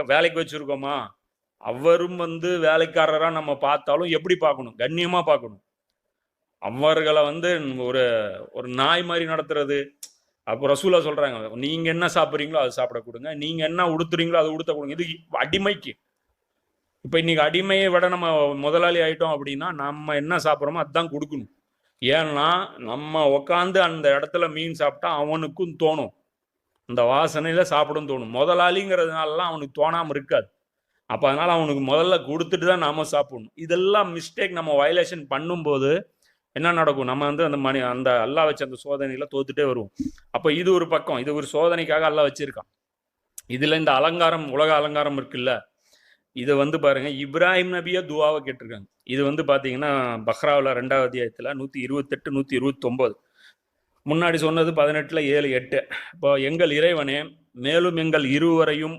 வேலைக்கு வச்சிருக்கோமா, அவரும் வந்து வேலைக்காரரா நம்ம பார்த்தாலும் எப்படி பார்க்கணும்? கண்ணியமா பார்க்கணும். அவர்களை வந்து ஒரு ஒரு நாய் மாதிரி நடத்துறது. அப்போ ரசூலா சொல்றாங்க, நீங்க என்ன சாப்பிட்றீங்களோ அதை சாப்பிட கொடுங்க, நீங்க என்ன உடுத்துறீங்களோ அதை உடுத்த கொடுங்க. இது அடிமைக்கு. இப்போ இன்னைக்கு அடிமையை விட நம்ம முதலாளி ஆயிட்டோம் அப்படின்னா நம்ம என்ன சாப்பிட்றோமோ அதுதான் கொடுக்கணும். ஏன்னா நம்ம உக்காந்து அந்த இடத்துல மீன் சாப்பிட்டா அவனுக்கும் தோணும், அந்த வாசனையில சாப்பிடும் தோணும். முதலாளிங்கிறதுனாலலாம் அவனுக்கு தோணாமல் இருக்காது. அப்போ அதனால அவனுக்கு முதல்ல கொடுத்துட்டு தான் நாம சாப்பிடணும். இதெல்லாம் மிஸ்டேக் நம்ம வயலேஷன் பண்ணும்போது என்ன நடக்கும்? நம்ம வந்து அந்த அல்லாஹ் வச்ச அந்த சோதனையில தோத்துட்டே வருவோம். அப்போ இது ஒரு பக்கம், இது ஒரு சோதனைக்காக அல்லாஹ் வச்சிருக்கான். இதுல இந்த அலங்காரம், உலக அலங்காரம் இருக்குல்ல, இதை வந்து பாருங்க, இப்ராஹிம் நபியா துவாவை கேட்டிருக்காங்க. இது வந்து பாத்தீங்கன்னா பஹ்ராவில் 2வது அத்தியாயத்தில் 128 129. முன்னாடி சொன்னது 18ல் 7 8. இப்போ எங்கள் இறைவனே, மேலும் எங்கள் இருவரையும்